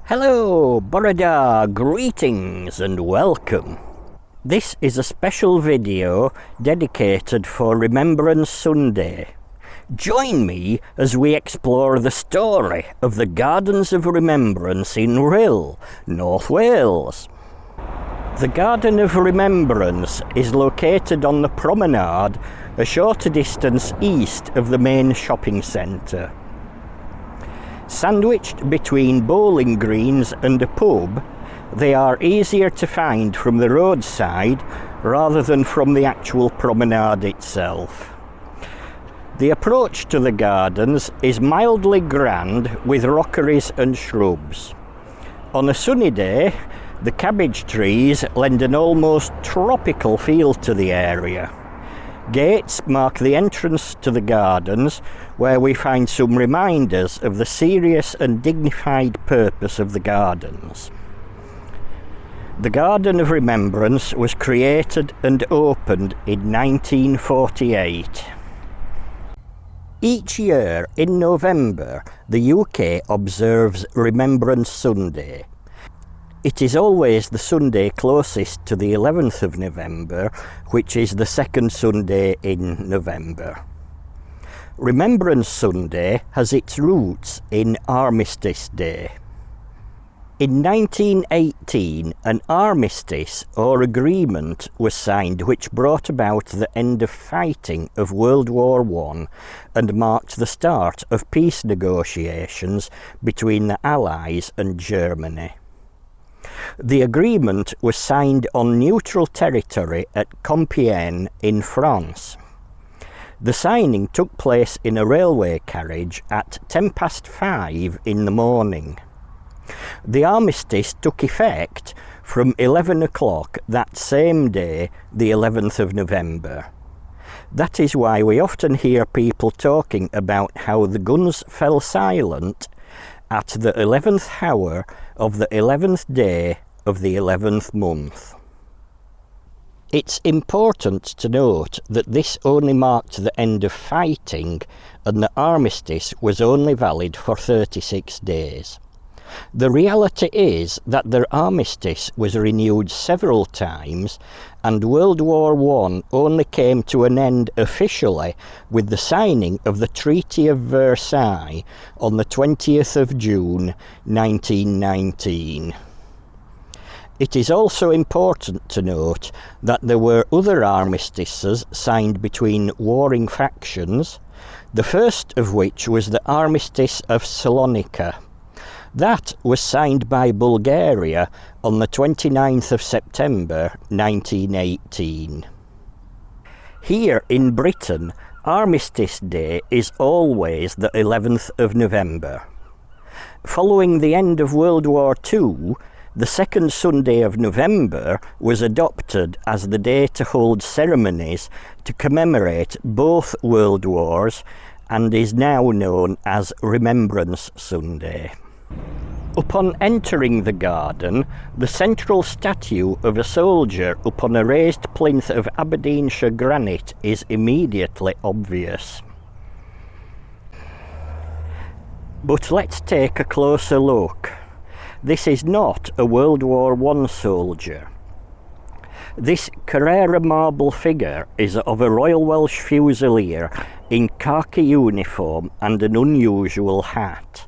Hello, Borada, greetings and welcome. This is a special video dedicated for Remembrance Sunday. Join me as we explore the story of the Gardens of Remembrance in Rhyl, North Wales. The Garden of Remembrance is located on the promenade a shorter distance east of the main shopping centre. Sandwiched between bowling greens and a pub, they are easier to find from the roadside rather than from the actual promenade itself. The approach to the gardens is mildly grand with rockeries and shrubs. On a sunny day, the cabbage trees lend an almost tropical feel to the area. Gates mark the entrance to the gardens, where we find some reminders of the serious and dignified purpose of the gardens. The Garden of Remembrance was created and opened in 1948. Each year in November, the UK observes Remembrance Sunday. It is always the Sunday closest to the 11th of November, which is the second Sunday in November. Remembrance Sunday has its roots in Armistice Day. In 1918, an armistice or agreement was signed which brought about the end of fighting of World War I and marked the start of peace negotiations between the Allies and Germany. The agreement was signed on neutral territory at Compiègne in France. The signing took place in a railway carriage at 5:10 in the morning. The armistice took effect from 11 o'clock that same day, the 11th of November. That is why we often hear people talking about how the guns fell silent at the 11th hour of the 11th day of the 11th month. It's important to note that this only marked the end of fighting, and the armistice was only valid for 36 days. The reality is that the armistice was renewed several times, and World War I only came to an end officially with the signing of the Treaty of Versailles on the 20th of June 1919. It is also important to note that there were other armistices signed between warring factions, the first of which was the Armistice of Salonika. That was signed by Bulgaria on the 29th of September 1918. Here in Britain, Armistice Day is always the 11th of November. Following the end of World War II, the second Sunday of November was adopted as the day to hold ceremonies to commemorate both World Wars and is now known as Remembrance Sunday. Upon entering the garden, the central statue of a soldier upon a raised plinth of Aberdeenshire granite is immediately obvious. But let's take a closer look. This is not a World War I soldier. This Carrara marble figure is of a Royal Welsh Fusilier in khaki uniform and an unusual hat.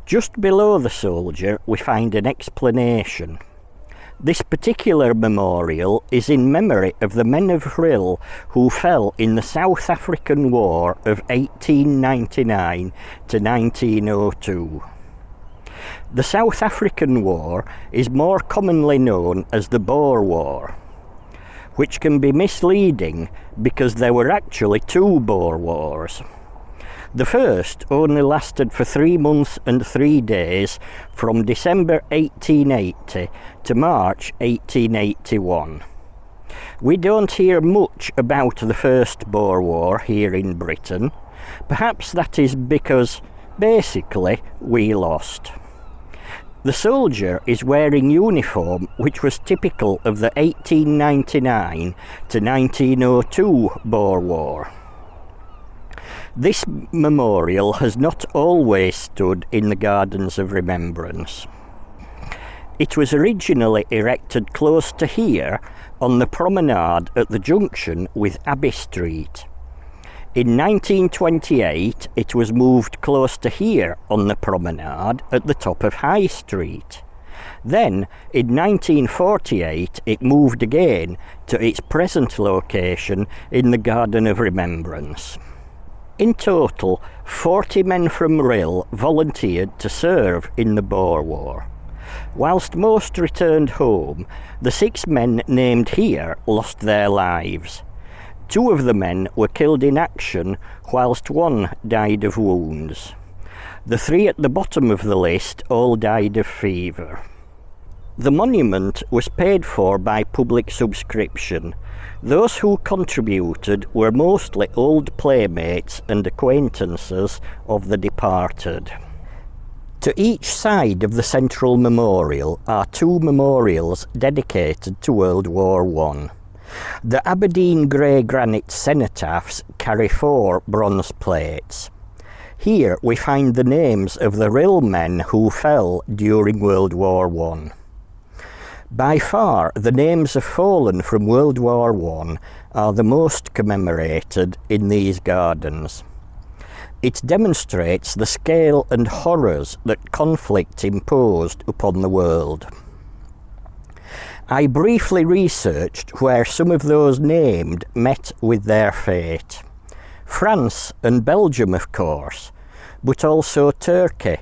Just below the soldier we find an explanation. This particular memorial is in memory of the men of Rhyl who fell in the South African War of 1899 to 1902. The South African War is more commonly known as the Boer War, which can be misleading because there were actually two Boer Wars. The first only lasted for 3 months and 3 days from December 1880 to March 1881. We don't hear much about the First Boer War here in Britain. Perhaps that is because, basically, we lost. The soldier is wearing uniform which was typical of the 1899 to 1902 Boer War. This memorial has not always stood in the Gardens of Remembrance. It was originally erected close to here on the promenade at the junction with Abbey Street. In 1928 it was moved close to here on the promenade at the top of High Street. Then in 1948 it moved again to its present location in the Garden of Remembrance. In total, 40 men from Rhyl volunteered to serve in the Boer War. Whilst most returned home, the 6 men named here lost their lives. 2 of the men were killed in action, whilst 1 died of wounds. The 3 at the bottom of the list all died of fever. The monument was paid for by public subscription. Those who contributed were mostly old playmates and acquaintances of the departed. To each side of the central memorial are 2 memorials dedicated to World War I. The Aberdeen grey granite cenotaphs carry 4 bronze plates. Here we find the names of the Rhyl men who fell during World War I. By far, the names of fallen from World War I are the most commemorated in these gardens. It demonstrates the scale and horrors that conflict imposed upon the world. I briefly researched where some of those named met with their fate. France and Belgium, of course, but also Turkey,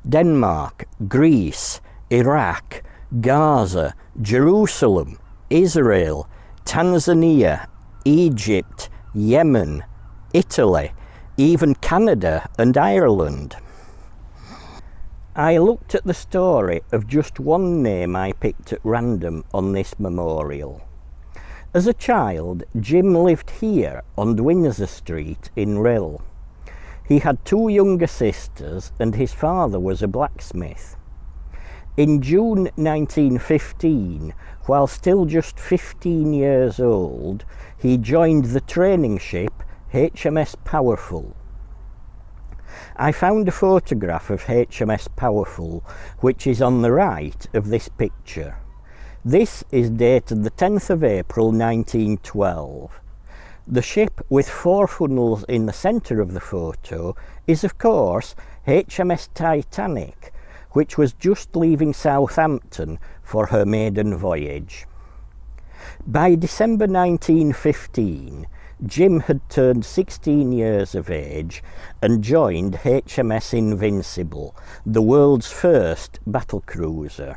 Denmark, Greece, Iraq, Gaza, Jerusalem, Israel, Tanzania, Egypt, Yemen, Italy, even Canada and Ireland. I looked at the story of just one name I picked at random on this memorial. As a child, Jim lived here on Windsor Street in Rhyl. He had 2 younger sisters and his father was a blacksmith. In June 1915, while still just 15 years old, he joined the training ship HMS Powerful. I found a photograph of HMS Powerful, which is on the right of this picture. This is dated the 10th of April 1912. The ship with 4 funnels in the centre of the photo is of course HMS Titanic, which was just leaving Southampton for her maiden voyage. By December 1915, Jim had turned 16 years of age and joined HMS Invincible, the world's first battlecruiser.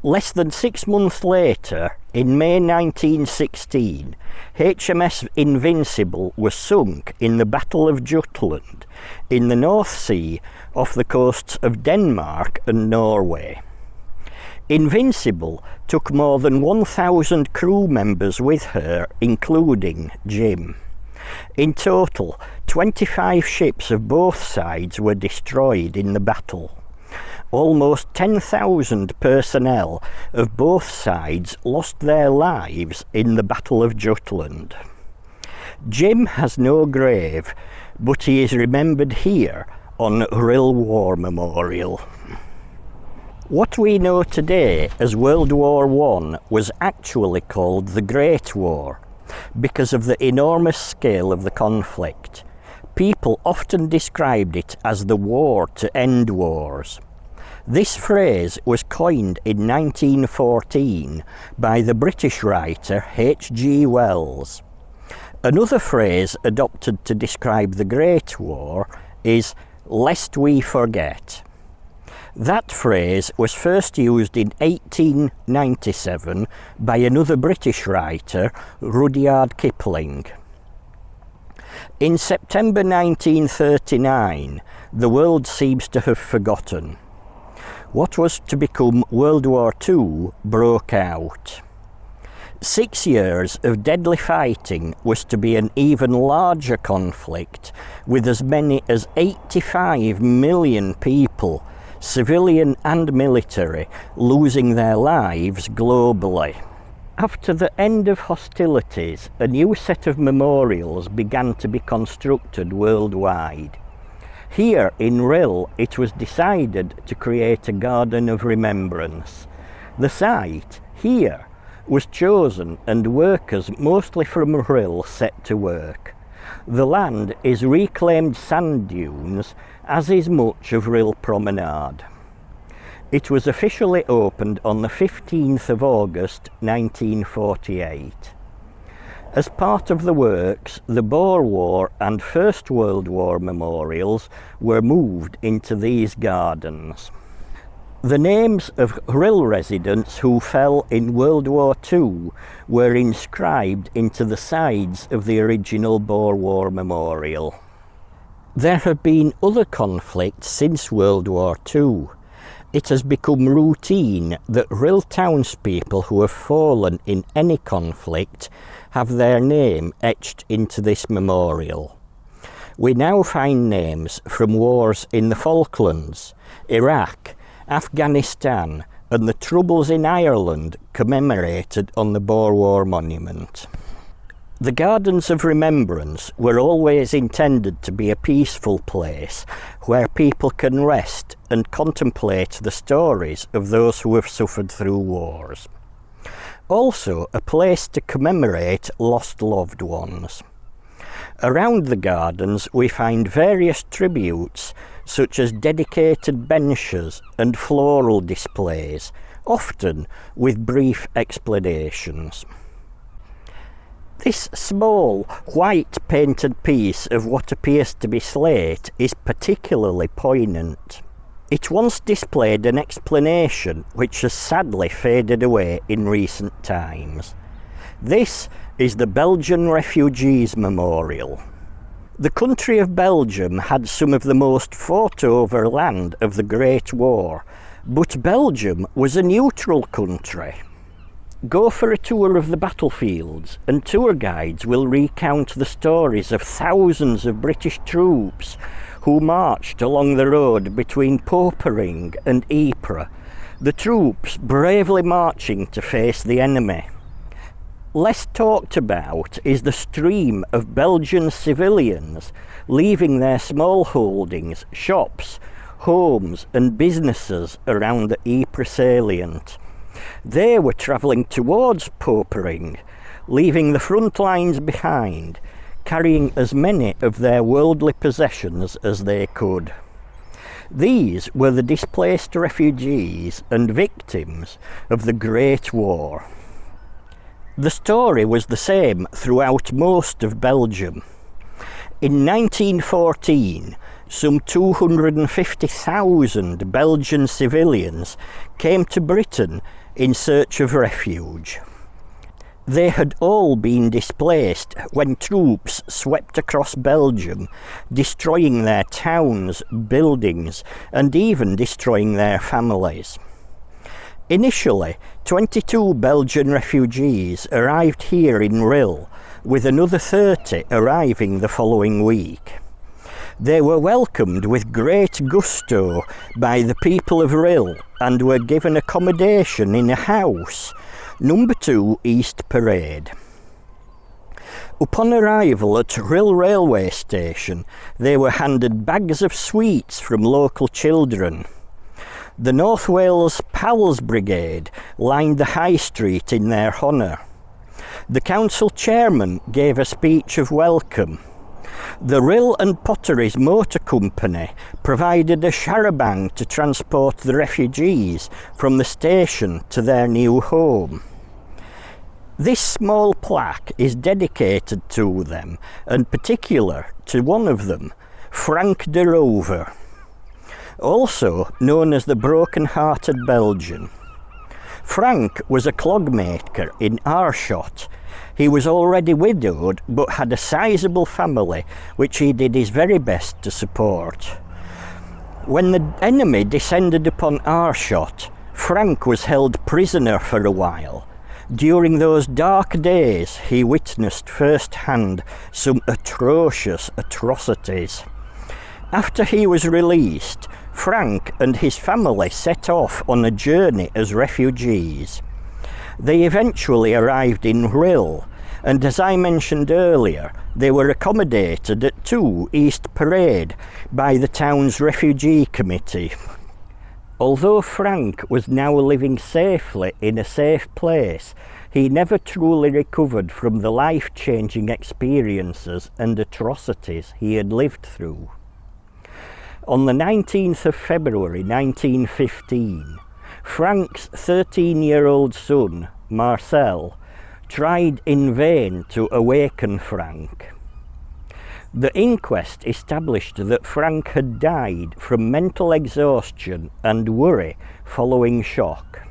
Less than 6 months later, in May 1916, HMS Invincible was sunk in the Battle of Jutland in the North Sea off the coasts of Denmark and Norway. Invincible took more than 1,000 crew members with her, including Jim. In total, 25 ships of both sides were destroyed in the battle. Almost 10,000 personnel of both sides lost their lives in the Battle of Jutland. Jim has no grave, but he is remembered here on Rhyl War Memorial. What we know today as World War I was actually called the Great War because of the enormous scale of the conflict. People often described it as the war to end wars. This phrase was coined in 1914 by the British writer H.G. Wells. Another phrase adopted to describe the Great War is "lest we forget." That phrase was first used in 1897 by another British writer, Rudyard Kipling. In September 1939, the world seems to have forgotten. What was to become World War II broke out. 6 years of deadly fighting was to be an even larger conflict, with as many as 85 million people, civilian and military, losing their lives globally. After the end of hostilities, a new set of memorials began to be constructed worldwide. Here in Rhyl, it was decided to create a Garden of Remembrance. The site, here, was chosen and workers mostly from Rhyl set to work. The land is reclaimed sand dunes, as is much of Rhyl Promenade. It was officially opened on the 15th of August 1948. As part of the works, the Boer War and First World War memorials were moved into these gardens. The names of Rhyl residents who fell in World War II were inscribed into the sides of the original Boer War memorial. There have been other conflicts since World War II. It has become routine that Rhyl townspeople who have fallen in any conflict have their name etched into this memorial. We now find names from wars in the Falklands, Iraq, Afghanistan and the Troubles in Ireland commemorated on the Boer War monument. The Gardens of Remembrance were always intended to be a peaceful place where people can rest and contemplate the stories of those who have suffered through wars. Also a place to commemorate lost loved ones. Around the gardens we find various tributes such as dedicated benches and floral displays, often with brief explanations. This small, white painted piece of what appears to be slate is particularly poignant. It once displayed an explanation which has sadly faded away in recent times. This is the Belgian Refugees Memorial. The country of Belgium had some of the most fought-over land of the Great War, but Belgium was a neutral country. Go for a tour of the battlefields and tour guides will recount the stories of thousands of British troops who marched along the road between Popering and Ypres, the troops bravely marching to face the enemy. Less talked about is the stream of Belgian civilians leaving their small holdings, shops, homes and businesses around the Ypres salient. They were travelling towards Popering, leaving the front lines behind, carrying as many of their worldly possessions as they could. These were the displaced refugees and victims of the Great War. The story was the same throughout most of Belgium. In 1914, some 250,000 Belgian civilians came to Britain in search of refuge. They had all been displaced when troops swept across Belgium, destroying their towns, buildings, and even destroying their families. Initially, 22 Belgian refugees arrived here in Rhyl, with another 30 arriving the following week. They were welcomed with great gusto by the people of Rhyl and were given accommodation in a house, number 2 East Parade. Upon arrival at Rhyl railway station, they were handed bags of sweets from local children. The North Wales Pals Brigade lined the high street in their honour. The council chairman gave a speech of welcome. The Rhyl and Potteries Motor Company provided a charabanc to transport the refugees from the station to their new home. This small plaque is dedicated to them, and particular to one of them, Frank de Rover, also known as the broken-hearted Belgian. Frank was a clogmaker in Aarschot. He was already widowed but had a sizable family which he did his very best to support. When the enemy descended upon Aarschot, Frank was held prisoner for a while. During those dark days he witnessed firsthand some atrocious atrocities. After he was released, Frank and his family set off on a journey as refugees. They eventually arrived in Rhyl, and as I mentioned earlier, they were accommodated at 2 East Parade by the town's refugee committee. Although Frank was now living safely in a safe place, he never truly recovered from the life-changing experiences and atrocities he had lived through. On the 19th of February 1915, Frank's 13-year-old son, Marcel, tried in vain to awaken Frank. The inquest established that Frank had died from mental exhaustion and worry following shock.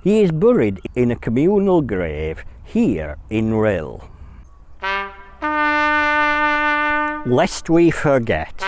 He is buried in a communal grave here in Rhyl. Lest we forget.